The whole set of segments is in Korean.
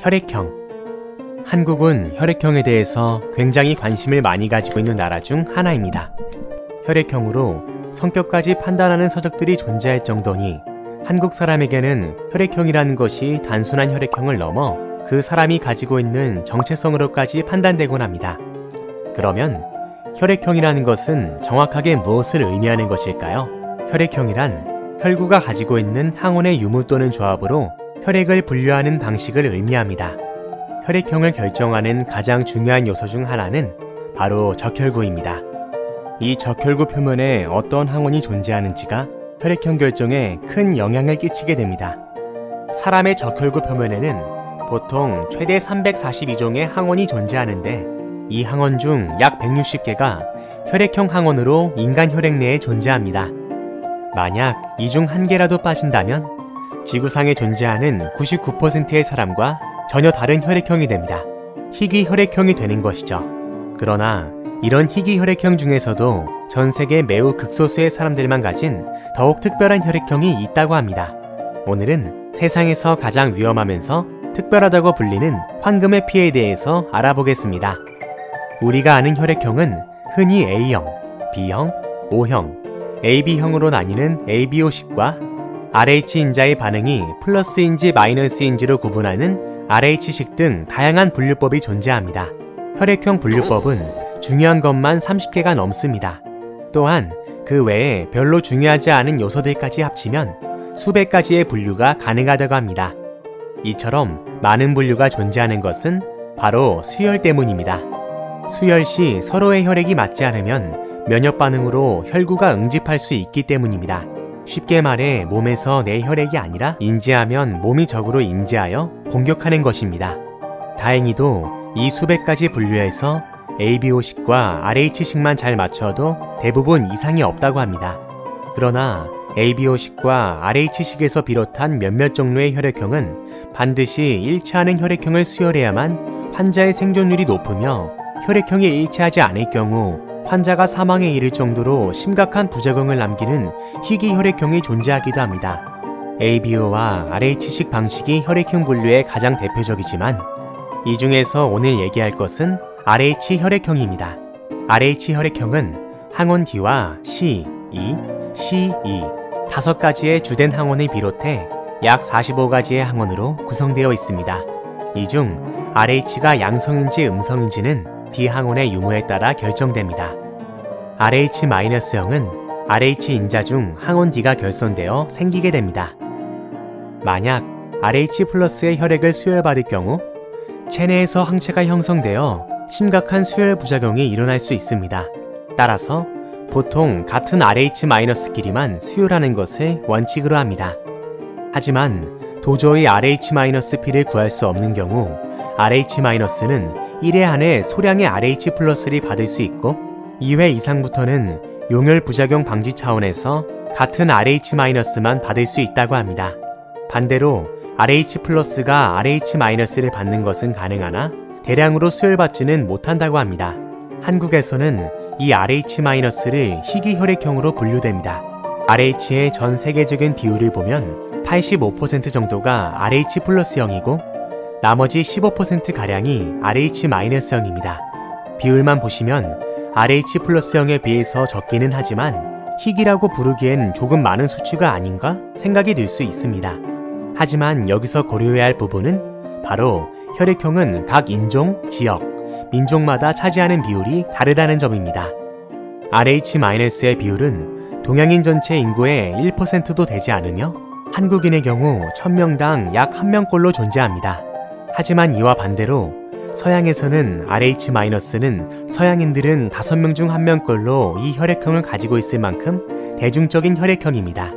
혈액형. 한국은 혈액형에 대해서 굉장히 관심을 많이 가지고 있는 나라 중 하나입니다. 혈액형으로 성격까지 판단하는 서적들이 존재할 정도니 한국 사람에게는 혈액형이라는 것이 단순한 혈액형을 넘어 그 사람이 가지고 있는 정체성으로까지 판단되곤 합니다. 그러면 혈액형이라는 것은 정확하게 무엇을 의미하는 것일까요? 혈액형이란 혈구가 가지고 있는 항원의 유무 또는 조합으로 혈액을 분류하는 방식을 의미합니다. 혈액형을 결정하는 가장 중요한 요소 중 하나는 바로 적혈구입니다. 이 적혈구 표면에 어떤 항원이 존재하는지가 혈액형 결정에 큰 영향을 끼치게 됩니다. 사람의 적혈구 표면에는 보통 최대 342종의 항원이 존재하는데 이 항원 중 약 160개가 혈액형 항원으로 인간 혈액 내에 존재합니다. 만약 이 중 한 개라도 빠진다면 지구상에 존재하는 99%의 사람과 전혀 다른 혈액형이 됩니다. 희귀 혈액형이 되는 것이죠. 그러나 이런 희귀 혈액형 중에서도 전 세계 매우 극소수의 사람들만 가진 더욱 특별한 혈액형이 있다고 합니다. 오늘은 세상에서 가장 위험하면서 특별하다고 불리는 황금의 피에 대해서 알아보겠습니다. 우리가 아는 혈액형은 흔히 A형, B형, O형, AB형으로 나뉘는 ABO식과 RH인자의 반응이 플러스인지 마이너스인지로 구분하는 RH식 등 다양한 분류법이 존재합니다. 혈액형 분류법은 중요한 것만 30개가 넘습니다. 또한 그 외에 별로 중요하지 않은 요소들까지 합치면 수백 가지의 분류가 가능하다고 합니다. 이처럼 많은 분류가 존재하는 것은 바로 수혈 때문입니다. 수혈 시 서로의 혈액이 맞지 않으면 면역 반응으로 혈구가 응집할 수 있기 때문입니다. 쉽게 말해 몸에서 내 혈액이 아니라 인지하면 몸이 적으로 인지하여 공격하는 것입니다. 다행히도 이 수백 가지 분류에서 ABO식과 RH식만 잘 맞춰도 대부분 이상이 없다고 합니다. 그러나 ABO식과 RH식에서 비롯한 몇몇 종류의 혈액형은 반드시 일치하는 혈액형을 수혈해야만 환자의 생존율이 높으며 혈액형이 일치하지 않을 경우 환자가 사망에 이를 정도로 심각한 부작용을 남기는 희귀 혈액형이 존재하기도 합니다. ABO와 RH식 방식이 혈액형 분류의 가장 대표적이지만 이 중에서 오늘 얘기할 것은 RH 혈액형입니다. RH 혈액형은 항원 D와 C, E, C2 5가지의 주된 항원을 비롯해 약 45가지의 항원으로 구성되어 있습니다. 이 중 RH가 양성인지 음성인지는 D 항원의 유무에 따라 결정됩니다. RH-형은 RH 인자 중 항원 D가 결손되어 생기게 됩니다. 만약 RH+의 혈액을 수혈받을 경우 체내에서 항체가 형성되어 심각한 수혈 부작용이 일어날 수 있습니다. 따라서 보통 같은 RH-끼리만 수혈하는 것을 원칙으로 합니다. 하지만 도저히 RH-P를 구할 수 없는 경우 RH-는 1회 안에 소량의 RH+를 받을 수 있고 2회 이상부터는 용혈 부작용 방지 차원에서 같은 RH-만 받을 수 있다고 합니다. 반대로 RH+가 RH-를 받는 것은 가능하나 대량으로 수혈받지는 못한다고 합니다. 한국에서는 이 RH-를 희귀 혈액형으로 분류됩니다. RH의 전 세계적인 비율을 보면 85% 정도가 RH+형이고 나머지 15%가량이 RH-형입니다. 비율만 보시면 RH+형에 비해서 적기는 하지만 희귀라고 부르기엔 조금 많은 수치가 아닌가 생각이 들 수 있습니다. 하지만 여기서 고려해야 할 부분은 바로 혈액형은 각 인종, 지역, 민족마다 차지하는 비율이 다르다는 점입니다. RH-의 비율은 동양인 전체 인구의 1%도 되지 않으며 한국인의 경우 1000명당 약 1명꼴로 존재합니다. 하지만 이와 반대로 서양에서는 RH-는 서양인들은 5명 중 1명꼴로 이 혈액형을 가지고 있을 만큼 대중적인 혈액형입니다.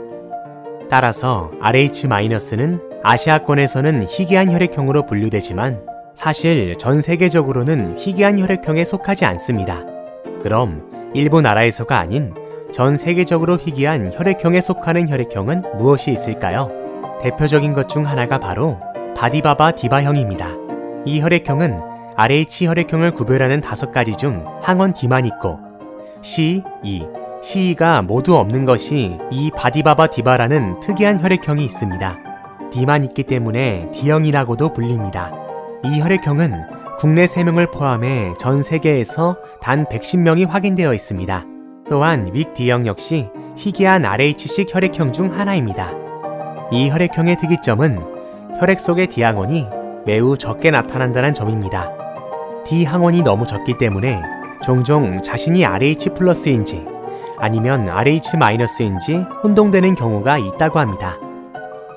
따라서 RH-는 아시아권에서는 희귀한 혈액형으로 분류되지만 사실 전 세계적으로는 희귀한 혈액형에 속하지 않습니다. 그럼 일부 나라에서가 아닌 전 세계적으로 희귀한 혈액형에 속하는 혈액형은 무엇이 있을까요? 대표적인 것 중 하나가 바로 바디바바 디바형입니다. 이 혈액형은 RH 혈액형을 구별하는 5가지 중 항원 D만 있고 C, E, C2가 모두 없는 것이 이 바디바바 디바라는 특이한 혈액형이 있습니다. D만 있기 때문에 D형이라고도 불립니다. 이 혈액형은 국내 3명을 포함해 전 세계에서 단 110명이 확인되어 있습니다. 또한 윅 D형 역시 희귀한 RH식 혈액형 중 하나입니다. 이 혈액형의 특이점은 혈액 속의 D항원이 매우 적게 나타난다는 점입니다. D항원이 너무 적기 때문에 종종 자신이 RH+인지 아니면 RH-인지 혼동되는 경우가 있다고 합니다.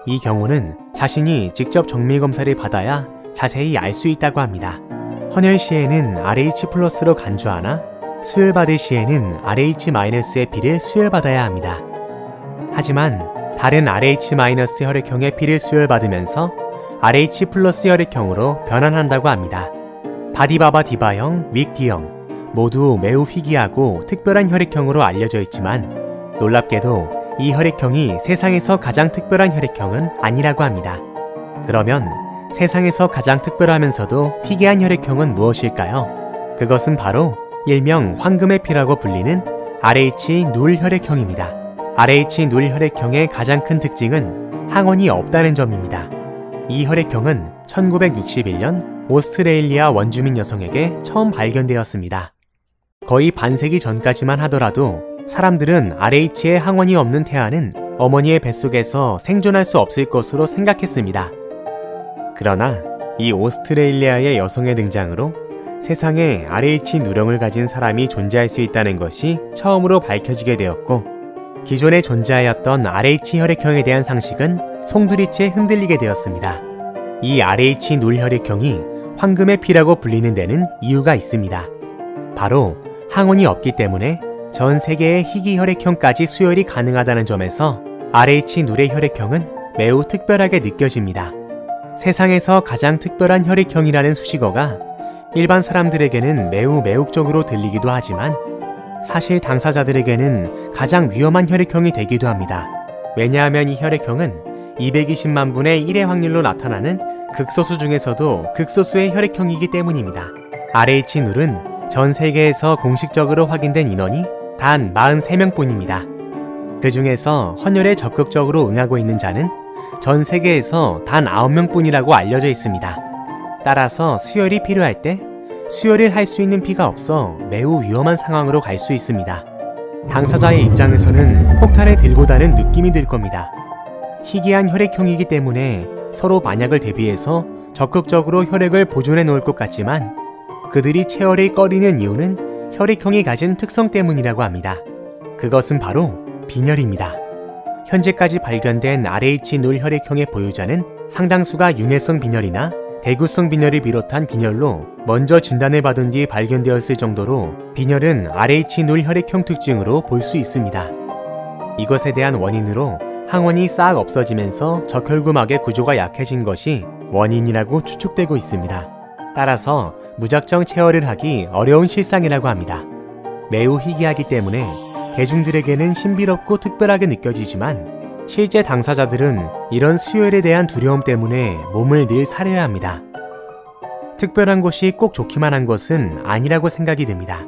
이 경우는 자신이 직접 정밀검사를 받아야 자세히 알 수 있다고 합니다. 헌혈 시에는 RH+로 간주하나 수혈받을 시에는 RH-의 피를 수혈받아야 합니다. 하지만 다른 RH- 혈액형의 피를 수혈받으면서 RH+ 혈액형으로 변환한다고 합니다. 바디바바 디바형, 윅 D형 모두 매우 희귀하고 특별한 혈액형으로 알려져 있지만 놀랍게도 이 혈액형이 세상에서 가장 특별한 혈액형은 아니라고 합니다. 그러면 세상에서 가장 특별하면서도 희귀한 혈액형은 무엇일까요? 그것은 바로 일명 황금의 피라고 불리는 RH 누울 혈액형입니다. RH 누울 혈액형의 가장 큰 특징은 항원이 없다는 점입니다. 이 혈액형은 1961년 오스트레일리아 원주민 여성에게 처음 발견되었습니다. 거의 반세기 전까지만 하더라도 사람들은 RH의 항원이 없는 태아는 어머니의 뱃속에서 생존할 수 없을 것으로 생각했습니다. 그러나 이 오스트레일리아의 여성의 등장으로 세상에 RH 누령을 가진 사람이 존재할 수 있다는 것이 처음으로 밝혀지게 되었고 기존에 존재하였던 RH 혈액형에 대한 상식은 송두리째 흔들리게 되었습니다. 이 RH 누울 혈액형이 황금의 피라고 불리는 데는 이유가 있습니다. 바로 항원이 없기 때문에 전 세계의 희귀 혈액형까지 수혈이 가능하다는 점에서 RH 누울의 혈액형은 매우 특별하게 느껴집니다. 세상에서 가장 특별한 혈액형이라는 수식어가 일반 사람들에게는 매우 매혹적으로 들리기도 하지만 사실 당사자들에게는 가장 위험한 혈액형이 되기도 합니다. 왜냐하면 이 혈액형은 220만 분의 1의 확률로 나타나는 극소수 중에서도 극소수의 혈액형이기 때문입니다. RH 누울은 전 세계에서 공식적으로 확인된 인원이 단 43명 뿐입니다. 그 중에서 헌혈에 적극적으로 응하고 있는 자는 전 세계에서 단 9명 뿐이라고 알려져 있습니다. 따라서 수혈이 필요할 때 수혈을 할 수 있는 피가 없어 매우 위험한 상황으로 갈 수 있습니다. 당사자의 입장에서는 폭탄을 들고 다는 느낌이 들 겁니다. 희귀한 혈액형이기 때문에 서로 만약을 대비해서 적극적으로 혈액을 보존해 놓을 것 같지만 그들이 체열을 꺼리는 이유는 혈액형이 가진 특성 때문이라고 합니다. 그것은 바로 빈혈입니다. 현재까지 발견된 RH 누울 혈액형의 보유자는 상당수가 윤회성 빈혈이나 대구성 빈혈을 비롯한 빈혈로 먼저 진단을 받은 뒤 발견되었을 정도로 빈혈은 RH 누울 혈액형 특징으로 볼 수 있습니다. 이것에 대한 원인으로 항원이 싹 없어지면서 적혈구막의 구조가 약해진 것이 원인이라고 추측되고 있습니다. 따라서 무작정 체열을 하기 어려운 실상이라고 합니다. 매우 희귀하기 때문에 대중들에게는 신비롭고 특별하게 느껴지지만 실제 당사자들은 이런 수혈에 대한 두려움 때문에 몸을 늘 사려야 합니다. 특별한 것이 꼭 좋기만 한 것은 아니라고 생각이 듭니다.